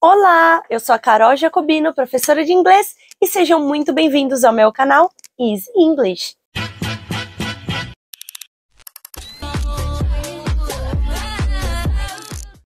Olá, eu sou a Carol Jacobino, professora de inglês, e sejam muito bem-vindos ao meu canal Easy English.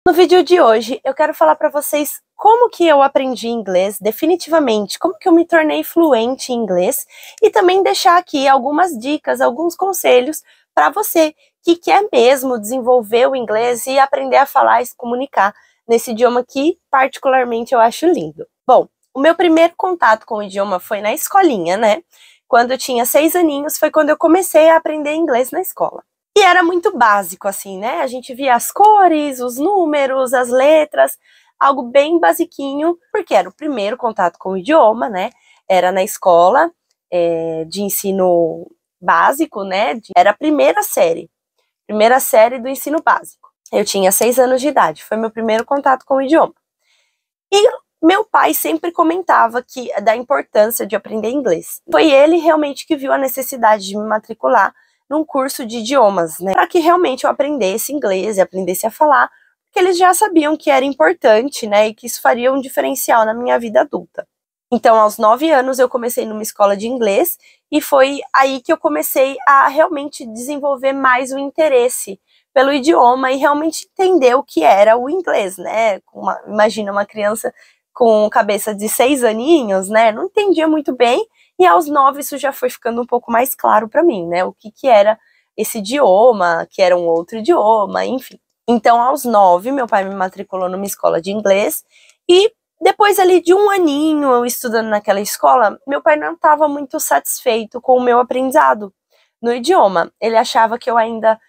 No vídeo de hoje, eu quero falar para vocês como que eu aprendi inglês definitivamente, como que eu me tornei fluente em inglês, e também deixar aqui algumas dicas, alguns conselhos para você que quer mesmo desenvolver o inglês e aprender a falar e se comunicar nesse idioma que, particularmente, eu acho lindo. Bom, o meu primeiro contato com o idioma foi na escolinha, né? Quando eu tinha 6 aninhos, foi quando eu comecei a aprender inglês na escola. E era muito básico, assim, né? A gente via as cores, os números, as letras, algo bem basiquinho, porque era o primeiro contato com o idioma, né? Era na escola de ensino básico, né? Era a primeira série do ensino básico. Eu tinha 6 anos de idade, foi meu primeiro contato com o idioma. E meu pai sempre comentava da importância de aprender inglês. Foi ele realmente que viu a necessidade de me matricular num curso de idiomas, né? Para que realmente eu aprendesse inglês e aprendesse a falar, porque eles já sabiam que era importante, né? E que isso faria um diferencial na minha vida adulta. Então, aos 9 anos, eu comecei numa escola de inglês e foi aí que eu comecei a realmente desenvolver mais o interesse pelo idioma e realmente entender o que era o inglês, né? Imagina uma criança com cabeça de 6 aninhos, né? Não entendia muito bem, e aos 9 isso já foi ficando um pouco mais claro para mim, né? O que era esse idioma, que era um outro idioma, enfim. Então, aos 9, meu pai me matriculou numa escola de inglês, e depois ali de um aninho eu estudando naquela escola, meu pai não estava muito satisfeito com o meu aprendizado no idioma. Ele achava que eu ainda,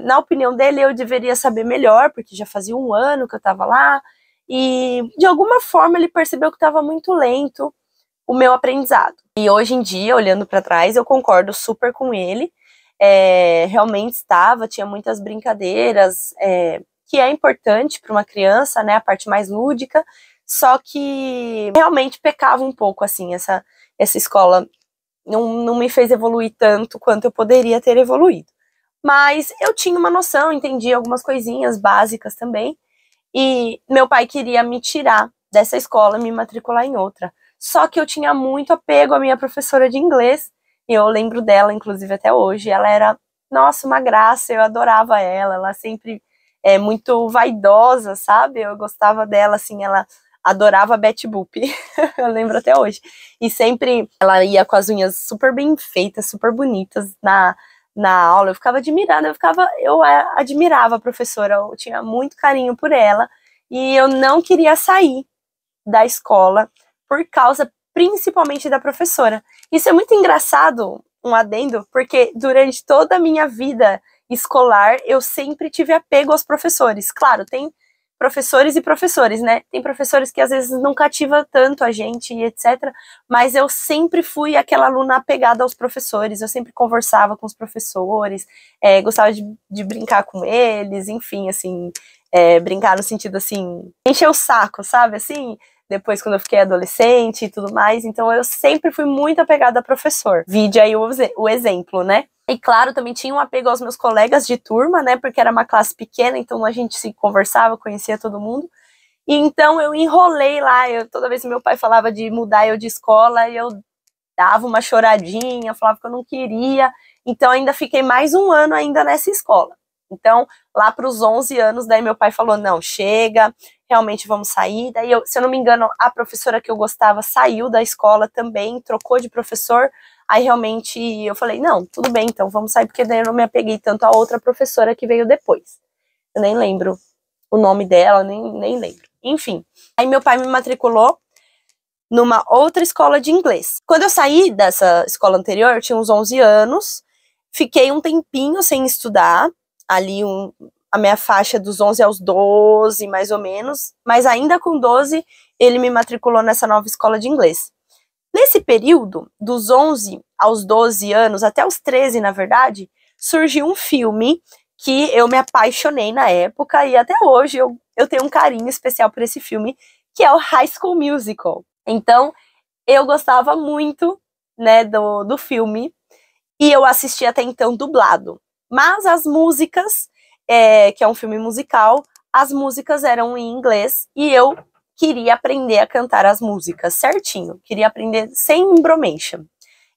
na opinião dele, eu deveria saber melhor, porque já fazia um ano que eu estava lá, e de alguma forma ele percebeu que estava muito lento o meu aprendizado. E hoje em dia, olhando para trás, eu concordo super com ele. Realmente tinha muitas brincadeiras, que é importante para uma criança, né, a parte mais lúdica, só que realmente pecava um pouco, assim, essa escola não me fez evoluir tanto quanto eu poderia ter evoluído. Mas eu tinha uma noção, entendia algumas coisinhas básicas também, e meu pai queria me tirar dessa escola e me matricular em outra. Só que eu tinha muito apego à minha professora de inglês, e eu lembro dela, inclusive, até hoje. Ela era, nossa, uma graça, eu adorava ela sempre muito vaidosa, sabe? Eu gostava dela, assim, ela adorava Betty Boop, eu lembro até hoje. E sempre ela ia com as unhas super bem feitas, super bonitas na aula. Eu ficava admirada, eu admirava a professora, eu tinha muito carinho por ela, e eu não queria sair da escola por causa principalmente da professora. Isso é muito engraçado, um adendo, porque durante toda a minha vida escolar eu sempre tive apego aos professores. Claro, tem professores e professores, né? Tem professores que às vezes não cativa tanto a gente e etc. Mas eu sempre fui aquela aluna apegada aos professores, eu sempre conversava com os professores, gostava de brincar com eles, enfim, assim, brincar no sentido, assim, encher o saco, sabe, assim, depois quando eu fiquei adolescente e tudo mais. Então eu sempre fui muito apegada a professor. Vide aí o exemplo, né? E claro, também tinha um apego aos meus colegas de turma, né? Porque era uma classe pequena, então a gente se conversava, conhecia todo mundo. E então eu enrolei lá, toda vez que meu pai falava de mudar eu de escola, eu dava uma choradinha, falava que eu não queria. Então ainda fiquei mais um ano ainda nessa escola. Então, lá para os 11 anos, daí meu pai falou, não, chega, realmente vamos sair. Daí, se eu não me engano, a professora que eu gostava saiu da escola também, trocou de professor. Aí, realmente, eu falei, não, tudo bem, então vamos sair, porque daí eu não me apeguei tanto a outra professora que veio depois. Eu nem lembro o nome dela, nem lembro. Enfim, aí meu pai me matriculou numa outra escola de inglês. Quando eu saí dessa escola anterior, eu tinha uns 11 anos, fiquei um tempinho sem estudar, ali a minha faixa dos 11 aos 12, mais ou menos, mas ainda com 12, ele me matriculou nessa nova escola de inglês. Nesse período, dos 11 aos 12 anos, até os 13, na verdade, surgiu um filme que eu me apaixonei na época, e até hoje eu tenho um carinho especial por esse filme, que é o High School Musical. Então, eu gostava muito, né, do filme, e eu assisti até então dublado. Mas as músicas, que é um filme musical, as músicas eram em inglês, e eu queria aprender a cantar as músicas certinho, queria aprender sem embromation.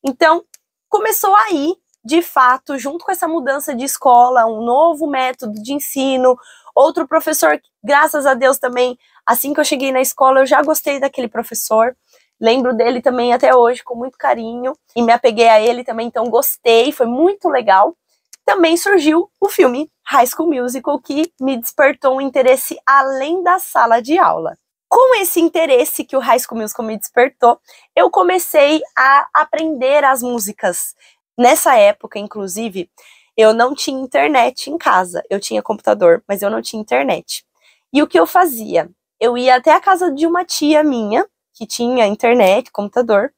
Então, começou aí, de fato, junto com essa mudança de escola, um novo método de ensino, outro professor, graças a Deus também, assim que eu cheguei na escola, eu já gostei daquele professor, lembro dele também até hoje com muito carinho, e me apeguei a ele também, então gostei, foi muito legal. Também surgiu o filme High School Musical, que me despertou um interesse além da sala de aula. Com esse interesse que o High School Musical me despertou, eu comecei a aprender as músicas. Nessa época, inclusive, eu não tinha internet em casa. Eu tinha computador, mas eu não tinha internet. E o que eu fazia? Eu ia até a casa de uma tia minha, que tinha internet, computador.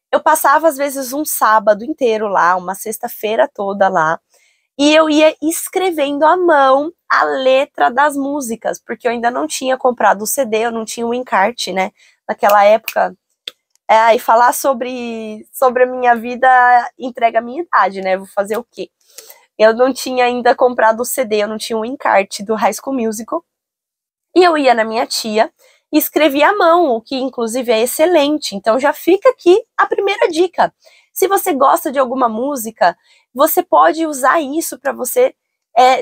Eu passava, às vezes, um sábado inteiro lá, uma sexta-feira toda lá. E eu ia escrevendo à mão a letra das músicas, porque eu ainda não tinha comprado o CD, eu não tinha o encarte, né? Naquela época. E falar sobre a minha vida entrega a minha idade, né? Vou fazer o quê? Eu não tinha ainda comprado o CD, eu não tinha o encarte do High School Musical. E eu ia na minha tia e escrevia à mão, o que inclusive é excelente. Então já fica aqui a primeira dica. Se você gosta de alguma música, você pode usar isso para você,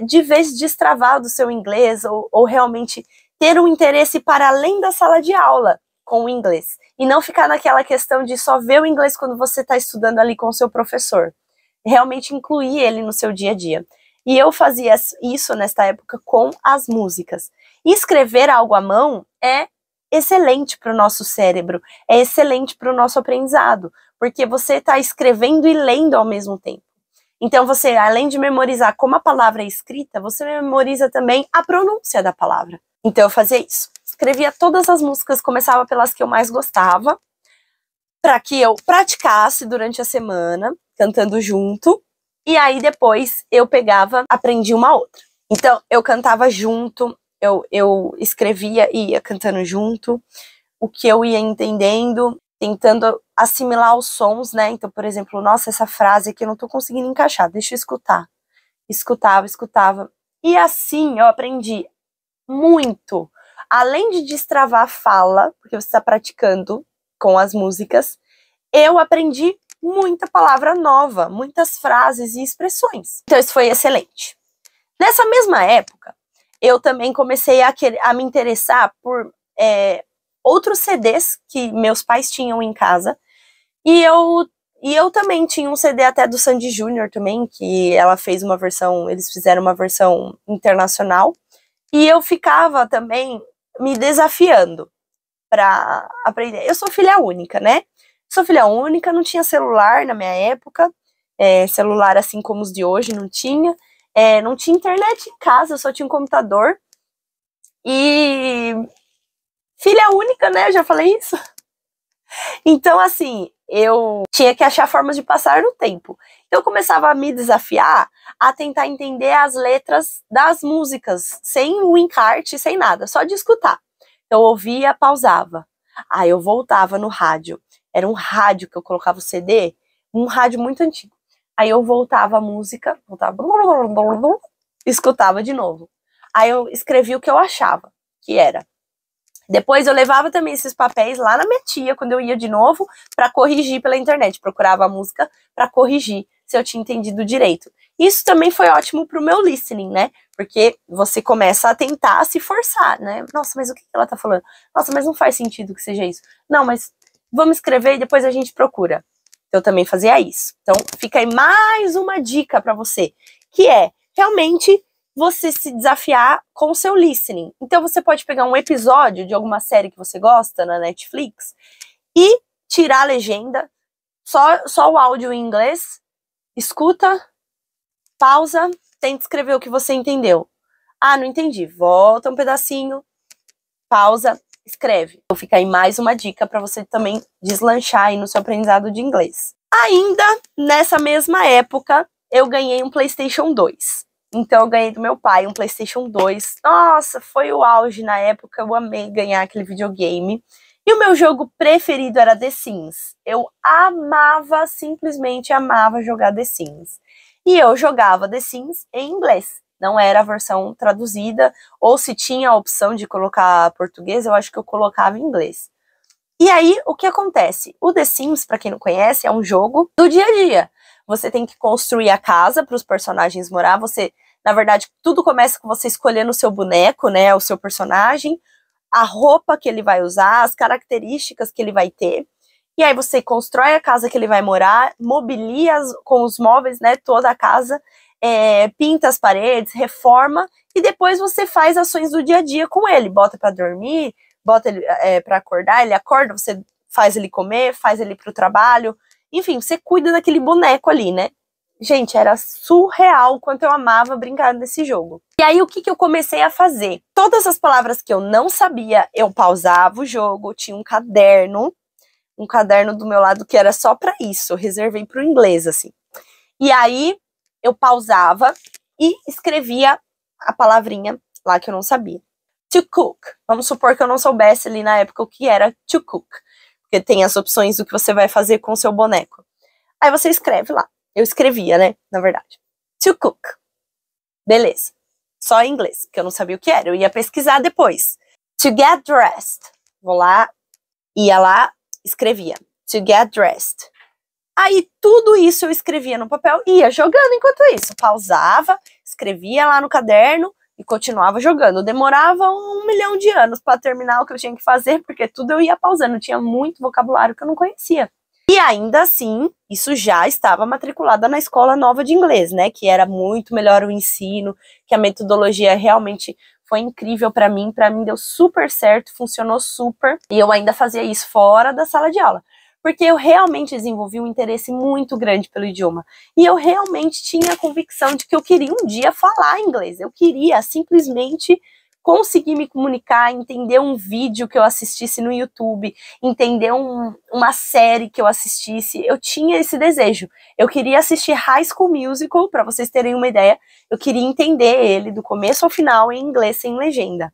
de vez destravar do seu inglês, ou realmente ter um interesse para além da sala de aula com o inglês. E não ficar naquela questão de só ver o inglês quando você está estudando ali com o seu professor. Realmente incluir ele no seu dia a dia. E eu fazia isso nesta época com as músicas. E escrever algo à mão é excelente para o nosso cérebro, é excelente para o nosso aprendizado, porque você está escrevendo e lendo ao mesmo tempo. Então você, além de memorizar como a palavra é escrita, você memoriza também a pronúncia da palavra. Então eu fazia isso. Escrevia todas as músicas, começava pelas que eu mais gostava, para que eu praticasse durante a semana, cantando junto, e aí depois eu pegava, aprendia uma outra. Então eu cantava junto, eu escrevia e ia cantando junto, o que eu ia entendendo, tentando assimilar os sons, né? Então, por exemplo, nossa, essa frase aqui eu não tô conseguindo encaixar, deixa eu escutar. Escutava. E assim eu aprendi muito. Além de destravar a fala, porque você está praticando com as músicas, eu aprendi muita palavra nova, muitas frases e expressões. Então isso foi excelente. Nessa mesma época, eu também comecei a me interessar por outros CDs que meus pais tinham em casa, e eu também tinha um CD até do Sandy Júnior também, que ela fez uma versão, eles fizeram uma versão internacional, e eu ficava também me desafiando para aprender. Eu sou filha única, né? Sou filha única, não tinha celular na minha época, celular assim como os de hoje não tinha, não tinha internet em casa, eu só tinha um computador, e filha única, né? Eu já falei isso. Então, assim, eu tinha que achar formas de passar o tempo. Então, eu começava a me desafiar a tentar entender as letras das músicas, sem o encarte, sem nada, só de escutar. Então, eu ouvia, pausava. Aí eu voltava no rádio. Era um rádio que eu colocava o CD, um rádio muito antigo. Aí eu voltava a música, escutava de novo. Aí eu escrevia o que eu achava que era. Depois eu levava também esses papéis lá na minha tia, quando eu ia de novo, para corrigir pela internet. Procurava a música para corrigir se eu tinha entendido direito. Isso também foi ótimo pro meu listening, né? Porque você começa a tentar se forçar, né? Nossa, mas o que ela tá falando? Nossa, mas não faz sentido que seja isso. Não, mas vamos escrever e depois a gente procura. Eu também fazia isso. Então, fica aí mais uma dica para você, que é realmente você se desafiar com o seu listening. Então você pode pegar um episódio de alguma série que você gosta na Netflix e tirar a legenda, só o áudio em inglês, escuta, pausa, tenta escrever o que você entendeu. Ah, não entendi. Volta um pedacinho, pausa, escreve. Então fica aí mais uma dica para você também deslanchar aí no seu aprendizado de inglês. Ainda nessa mesma época, eu ganhei um PlayStation 2. Então eu ganhei do meu pai um PlayStation 2. Nossa, foi o auge na época, eu amei ganhar aquele videogame. E o meu jogo preferido era The Sims. Eu amava, simplesmente amava jogar The Sims. E eu jogava The Sims em inglês. não era a versão traduzida, ou se tinha a opção de colocar português, eu acho que eu colocava em inglês. E aí, o que acontece? O The Sims, para quem não conhece, é um jogo do dia a dia. Você tem que construir a casa para os personagens morar. Você, na verdade, tudo começa com você escolhendo o seu boneco, né, o seu personagem, a roupa que ele vai usar, as características que ele vai ter. E aí você constrói a casa que ele vai morar, mobilia com os móveis, né, toda a casa, pinta as paredes, reforma, e depois você faz ações do dia a dia com ele. Bota para dormir, bota ele para acordar, ele acorda, você faz ele comer, faz ele pro trabalho, enfim, você cuida daquele boneco ali, né? Gente, era surreal o quanto eu amava brincar nesse jogo. E aí, o que eu comecei a fazer? Todas as palavras que eu não sabia, eu pausava o jogo, tinha um caderno do meu lado que era só para isso, eu reservei pro inglês, assim. E aí, eu pausava e escrevia a palavrinha lá que eu não sabia. To cook. Vamos supor que eu não soubesse ali na época o que era to cook. Porque tem as opções do que você vai fazer com o seu boneco. Aí você escreve lá. Eu escrevia, né? Na verdade. To cook. Beleza. Só em inglês, porque eu não sabia o que era. Eu ia pesquisar depois. To get dressed. Vou lá, ia lá, escrevia. To get dressed. Aí tudo isso eu escrevia no papel e ia jogando enquanto isso. Pausava, escrevia lá no caderno e continuava jogando. Demorava 1 milhão de anos para terminar o que eu tinha que fazer, porque tudo eu ia pausando. Tinha muito vocabulário que eu não conhecia. E ainda assim, isso já estava matriculada na escola nova de inglês, né? Que era muito melhor o ensino, que a metodologia realmente foi incrível para mim deu super certo, funcionou super. E eu ainda fazia isso fora da sala de aula. Porque eu realmente desenvolvi um interesse muito grande pelo idioma. E eu realmente tinha a convicção de que eu queria um dia falar inglês. Eu queria simplesmente conseguir me comunicar, entender um vídeo que eu assistisse no YouTube, entender uma série que eu assistisse. Eu tinha esse desejo. Eu queria assistir High School Musical, para vocês terem uma ideia. Eu queria entender ele do começo ao final em inglês sem legenda.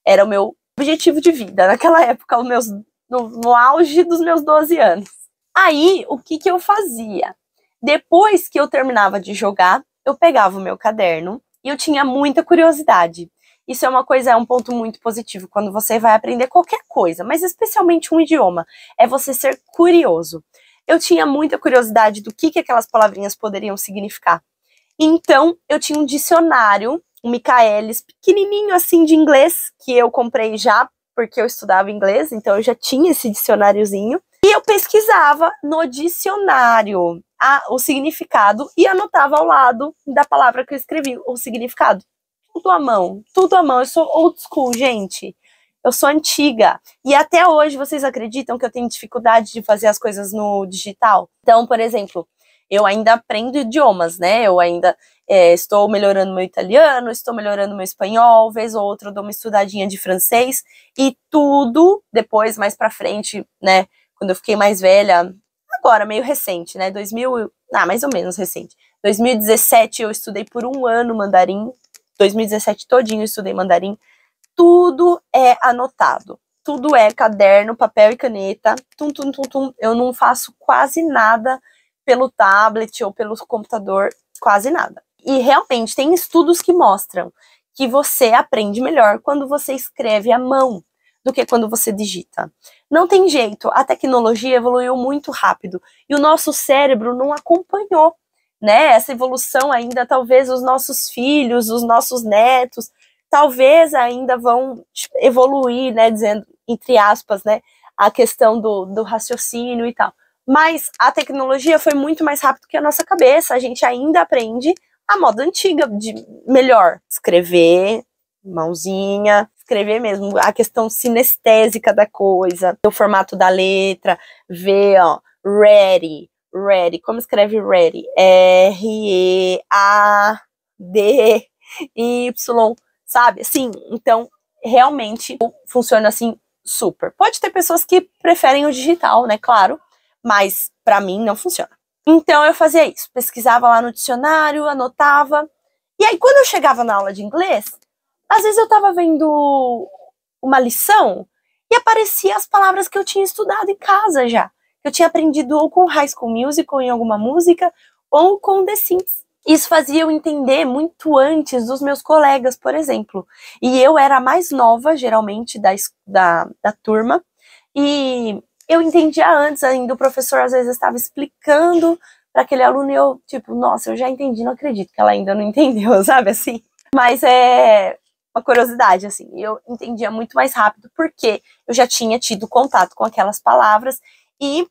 Era o meu objetivo de vida. Naquela época, no auge dos meus 12 anos. Aí, o que eu fazia? Depois que eu terminava de jogar, eu pegava o meu caderno e eu tinha muita curiosidade. Isso é um ponto muito positivo quando você vai aprender qualquer coisa, mas especialmente um idioma, é você ser curioso. Eu tinha muita curiosidade do que aquelas palavrinhas poderiam significar. Então, eu tinha um dicionário, um Michaelis, pequenininho assim de inglês, que eu comprei já porque eu estudava inglês, então eu já tinha esse dicionáriozinho. E eu pesquisava no dicionário o significado e anotava ao lado da palavra que eu escrevi, o significado. Tudo à mão, tudo à mão. Eu sou old school, gente. Eu sou antiga. E até hoje, vocês acreditam que eu tenho dificuldade de fazer as coisas no digital? Então, por exemplo, eu ainda aprendo idiomas, né? Eu ainda estou melhorando meu italiano, estou melhorando meu espanhol, vez ou outra eu dou uma estudadinha de francês, e tudo depois, mais pra frente, né? Quando eu fiquei mais velha, agora, meio recente, né? Mais ou menos recente. 2017 eu estudei por 1 ano mandarim, 2017 todinho eu estudei mandarim. Tudo é anotado. Tudo é caderno, papel e caneta. Tum, tum, tum, tum. Eu não faço quase nada pelo tablet ou pelo computador, quase nada. E realmente tem estudos que mostram que você aprende melhor quando você escreve à mão do que quando você digita. Não tem jeito, a tecnologia evoluiu muito rápido e o nosso cérebro não acompanhou, né? Essa evolução ainda, talvez os nossos filhos, os nossos netos, talvez ainda vão evoluir, né? Dizendo, entre aspas, né? A questão do raciocínio e tal. Mas a tecnologia foi muito mais rápido que a nossa cabeça. A gente ainda aprende a moda antiga de melhor escrever, mãozinha, escrever mesmo, a questão sinestésica da coisa, o formato da letra, ver, ó, ready, como escreve ready? R-E-A-D-Y, sabe? Assim, então, realmente, funciona assim, super. Pode ter pessoas que preferem o digital, né, claro, mas pra mim não funciona. Então eu fazia isso, pesquisava lá no dicionário, anotava, e aí quando eu chegava na aula de inglês, às vezes eu tava vendo uma lição e aparecia as palavras que eu tinha estudado em casa já. Eu tinha aprendido ou com High School Musical em alguma música, ou com The Sims. Isso fazia eu entender muito antes dos meus colegas, por exemplo. E eu era a mais nova, geralmente, da turma, e eu entendia antes ainda, o professor às vezes estava explicando para aquele aluno e eu, tipo, nossa, eu já entendi, não acredito que ela ainda não entendeu, sabe assim? Mas é uma curiosidade, assim, eu entendia muito mais rápido porque eu já tinha tido contato com aquelas palavras e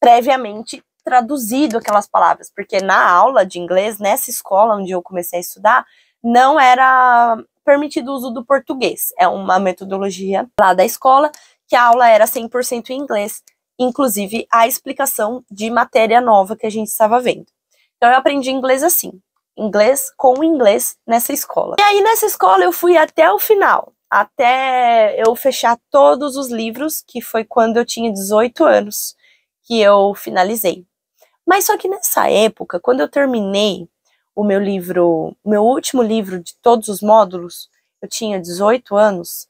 previamente traduzido aquelas palavras, porque na aula de inglês, nessa escola onde eu comecei a estudar, não era permitido o uso do português. É uma metodologia lá da escola que a aula era 100% em inglês, inclusive a explicação de matéria nova que a gente estava vendo. Então eu aprendi inglês assim, inglês com inglês nessa escola. E aí nessa escola eu fui até o final, até eu fechar todos os livros, que foi quando eu tinha 18 anos que eu finalizei. Mas só que nessa época, quando eu terminei o meu livro, meu último livro de todos os módulos, eu tinha 18 anos,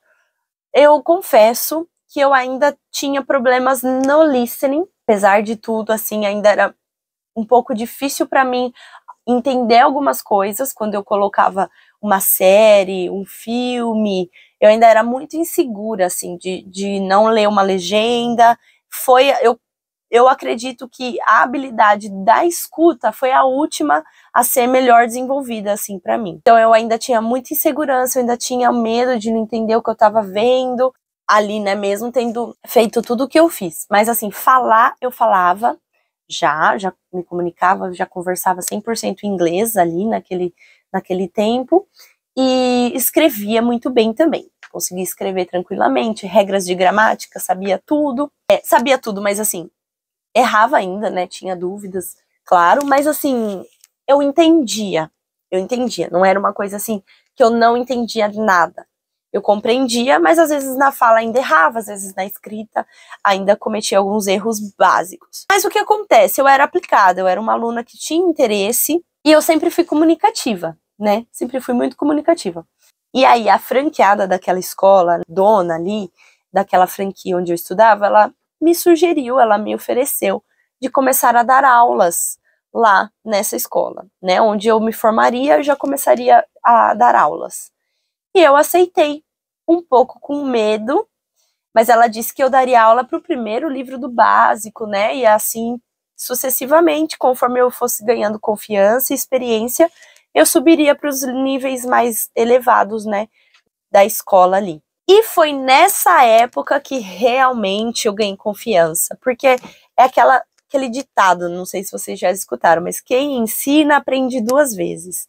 eu confesso que eu ainda tinha problemas no listening, apesar de tudo, assim, ainda era um pouco difícil para mim entender algumas coisas quando eu colocava uma série, um filme, eu ainda era muito insegura, assim, de não ler uma legenda. Eu acredito que a habilidade da escuta foi a última a ser melhor desenvolvida, assim, para mim. Então eu ainda tinha muita insegurança, eu ainda tinha medo de não entender o que eu estava vendo ali, né, mesmo tendo feito tudo o que eu fiz. Mas assim, falar, eu falava, já me comunicava, já conversava 100% inglês ali naquele tempo, e escrevia muito bem também. Conseguia escrever tranquilamente, regras de gramática, sabia tudo, mas assim, errava ainda, né, tinha dúvidas, claro, mas assim, eu entendia, não era uma coisa assim, que eu não entendia nada. Eu compreendia, mas às vezes na fala ainda errava, às vezes na escrita ainda cometia alguns erros básicos. Mas o que acontece? Eu era aplicada, eu era uma aluna que tinha interesse e eu sempre fui comunicativa, né? Sempre fui muito comunicativa. E aí a franqueada daquela escola, dona ali, daquela franquia onde eu estudava, ela me sugeriu, ela me ofereceu de começar a dar aulas lá nessa escola, né? Onde eu me formaria, eu já começaria a dar aulas. E eu aceitei, um pouco com medo, mas ela disse que eu daria aula para o primeiro livro do básico, né? E assim sucessivamente, conforme eu fosse ganhando confiança e experiência, eu subiria para os níveis mais elevados, né, da escola ali. E foi nessa época que realmente eu ganhei confiança, porque é aquele ditado, não sei se vocês já escutaram, mas quem ensina aprende duas vezes.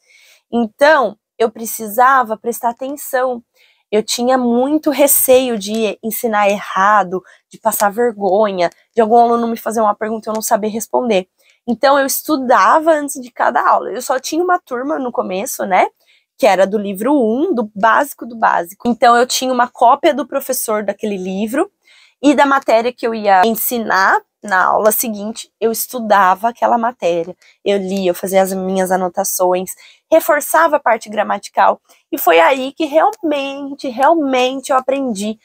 Então, eu precisava prestar atenção. Eu tinha muito receio de ensinar errado, de passar vergonha, de algum aluno me fazer uma pergunta e eu não saber responder. Então, eu estudava antes de cada aula. Eu só tinha uma turma no começo, né? Que era do livro 1, do básico do básico. Então, eu tinha uma cópia do professor daquele livro e da matéria que eu ia ensinar na aula seguinte, eu estudava aquela matéria. Eu lia, eu fazia as minhas anotações, reforçava a parte gramatical. E foi aí que realmente eu aprendi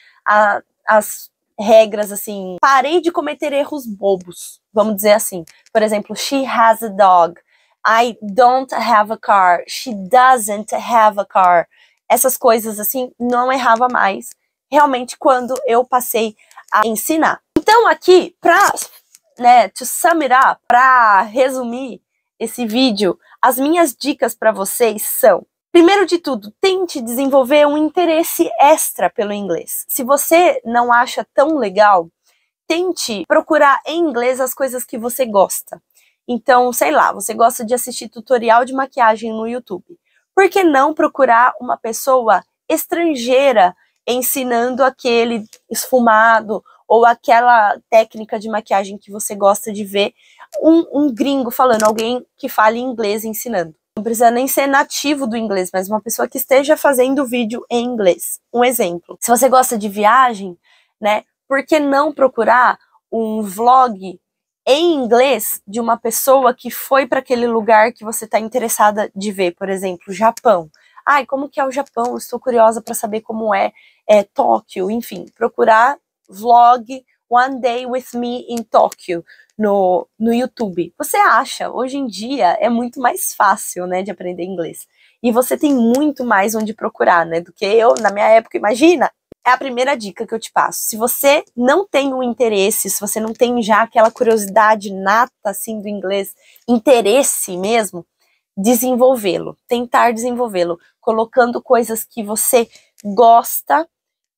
as regras, assim. Parei de cometer erros bobos, vamos dizer assim. Por exemplo, she has a dog. I don't have a car. She doesn't have a car. Essas coisas assim, não errava mais. Realmente, quando eu passei a ensinar. Então, aqui, to sum it up, para resumir esse vídeo, as minhas dicas para vocês são: primeiro de tudo, tente desenvolver um interesse extra pelo inglês. Se você não acha tão legal, tente procurar em inglês as coisas que você gosta. Então, sei lá, você gosta de assistir tutorial de maquiagem no YouTube. Por que não procurar uma pessoa estrangeira ensinando aquele esfumado ou aquela técnica de maquiagem que você gosta de ver, um gringo falando, alguém que fale inglês ensinando. Não precisa nem ser nativo do inglês, mas uma pessoa que esteja fazendo vídeo em inglês. Um exemplo. Se você gosta de viagem, né, por que não procurar um vlog em inglês de uma pessoa que foi para aquele lugar que você está interessada de ver, por exemplo, Japão. Ai, como que é o Japão? Estou curiosa para saber como é Tóquio, enfim, procurar vlog One Day with Me in Tóquio no YouTube. Você acha, hoje em dia é muito mais fácil, né, de aprender inglês. E você tem muito mais onde procurar, né, do que eu, na minha época, imagina. É a primeira dica que eu te passo. Se você não tem um interesse, se você não tem já aquela curiosidade nata, assim, do inglês, interesse mesmo, desenvolvê-lo, tentar desenvolvê-lo, colocando coisas que você gosta,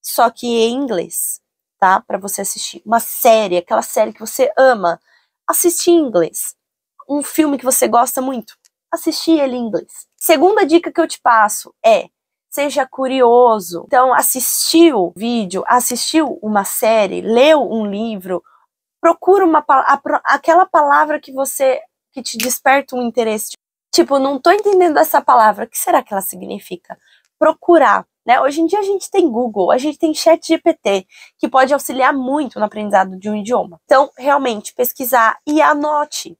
só que em inglês, tá? Para você assistir. Uma série, aquela série que você ama, assistir em inglês. Um filme que você gosta muito, assistir ele em inglês. Segunda dica que eu te passo é: seja curioso. Então, assistiu vídeo, assistiu uma série, leu um livro, procura aquela palavra que te desperta um interesse. Tipo, não tô entendendo essa palavra, o que será que ela significa? Procurar, né? Hoje em dia a gente tem Google, a gente tem ChatGPT, que pode auxiliar muito no aprendizado de um idioma. Então, realmente, pesquisar e anote.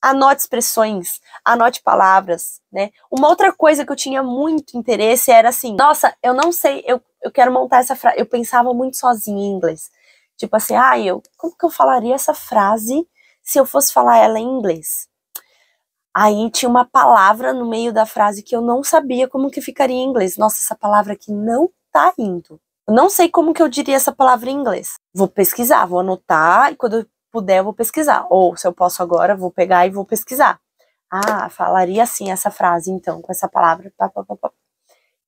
Anote expressões, anote palavras, né? Uma outra coisa que eu tinha muito interesse era assim, nossa, eu não sei, eu quero montar essa frase. Eu pensava muito sozinha em inglês. Tipo assim, como que eu falaria essa frase se eu fosse falar ela em inglês? Aí tinha uma palavra no meio da frase que eu não sabia como que ficaria em inglês. Nossa, essa palavra aqui não tá indo. Eu não sei como que eu diria essa palavra em inglês. Vou pesquisar, vou anotar e quando eu puder eu vou pesquisar. Ou se eu posso agora, vou pegar e vou pesquisar. Falaria assim essa frase então, com essa palavra.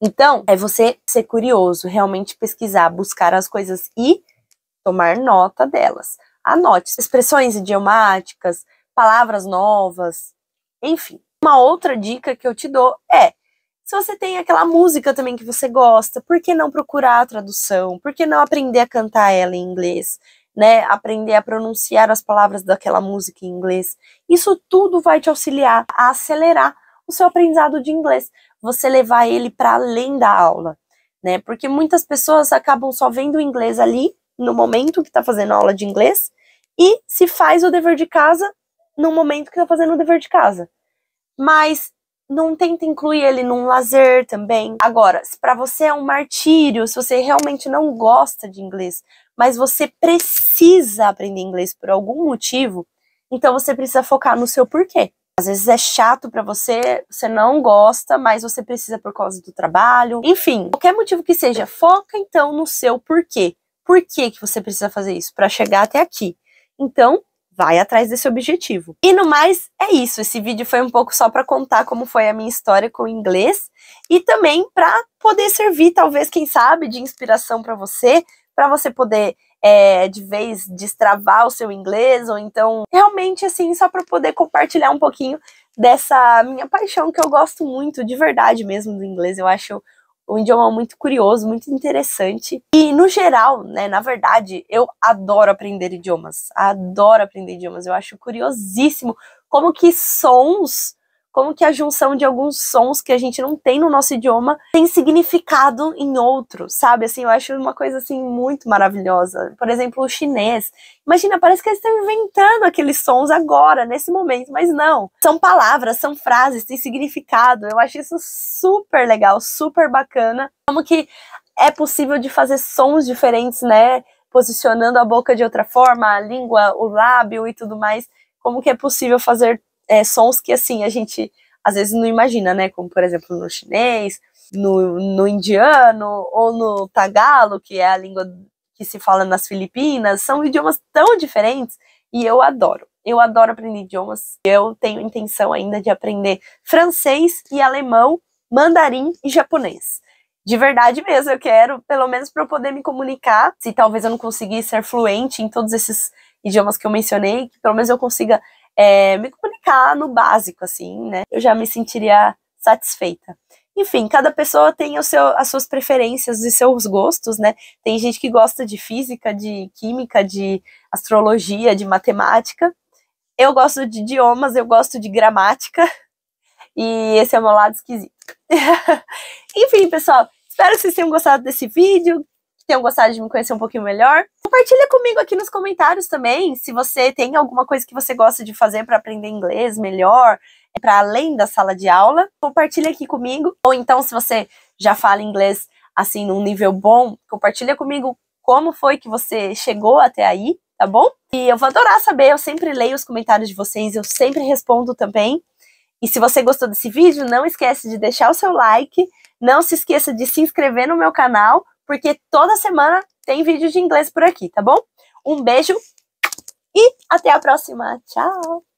Então, é você ser curioso, realmente pesquisar, buscar as coisas e tomar nota delas. Anote expressões idiomáticas, palavras novas, enfim. Uma outra dica que eu te dou é, se você tem aquela música também que você gosta, por que não procurar a tradução? Por que não aprender a cantar ela em inglês? Né? Aprender a pronunciar as palavras daquela música em inglês. Isso tudo vai te auxiliar a acelerar o seu aprendizado de inglês. Você levar ele para além da aula, né? Porque muitas pessoas acabam só vendo o inglês ali, no momento que está fazendo aula de inglês, e se faz o dever de casa no momento que está fazendo o dever de casa. Mas não tenta incluir ele num lazer também. Agora, se para você é um martírio, se você realmente não gosta de inglês, mas você precisa aprender inglês por algum motivo, então você precisa focar no seu porquê. Às vezes é chato para você, você não gosta, mas você precisa por causa do trabalho. Enfim, qualquer motivo que seja, foca então no seu porquê. Por que que você precisa fazer isso? Para chegar até aqui. Então, vai atrás desse objetivo. E no mais, é isso. Esse vídeo foi um pouco só para contar como foi a minha história com o inglês e também para poder servir, talvez, quem sabe, de inspiração para você poder, de vez, destravar o seu inglês, ou então, realmente, assim, só para poder compartilhar um pouquinho dessa minha paixão, que eu gosto muito, de verdade mesmo, do inglês. Eu acho um idioma muito curioso, muito interessante. E, no geral, né, na verdade, eu adoro aprender idiomas. Adoro aprender idiomas. Eu acho curiosíssimo como que a junção de alguns sons que a gente não tem no nosso idioma tem significado em outro, sabe? Assim, eu acho uma coisa, assim, muito maravilhosa. Por exemplo, o chinês. Imagina, parece que eles estão inventando aqueles sons agora, nesse momento, mas não. São palavras, são frases, têm significado. Eu acho isso super legal, super bacana. Como que é possível de fazer sons diferentes, né? Posicionando a boca de outra forma, a língua, o lábio e tudo mais. Como que é possível fazer sons que, assim, a gente às vezes não imagina, né? Como, por exemplo, no chinês, no indiano ou no tagalo, que é a língua que se fala nas Filipinas. São idiomas tão diferentes e eu adoro. Eu adoro aprender idiomas. Eu tenho intenção ainda de aprender francês e alemão, mandarim e japonês. De verdade mesmo, eu quero, pelo menos para eu poder me comunicar, se talvez eu não conseguisse ser fluente em todos esses idiomas que eu mencionei, que pelo menos eu consiga me comunicar no básico, assim, né? Eu já me sentiria satisfeita. Enfim, cada pessoa tem as suas preferências e seus gostos, né? Tem gente que gosta de física, de química, de astrologia, de matemática. Eu gosto de idiomas, eu gosto de gramática. E esse é o meu lado esquisito. Enfim, pessoal, espero que vocês tenham gostado desse vídeo, que tenham gostado de me conhecer um pouquinho melhor. Compartilha comigo aqui nos comentários também, se você tem alguma coisa que você gosta de fazer para aprender inglês melhor, para além da sala de aula. Compartilha aqui comigo. Ou então, se você já fala inglês assim num nível bom, compartilha comigo como foi que você chegou até aí, tá bom? E eu vou adorar saber, eu sempre leio os comentários de vocês, eu sempre respondo também. E se você gostou desse vídeo, não esquece de deixar o seu like, não se esqueça de se inscrever no meu canal, porque toda semana tem vídeo de inglês por aqui, tá bom? Um beijo e até a próxima. Tchau!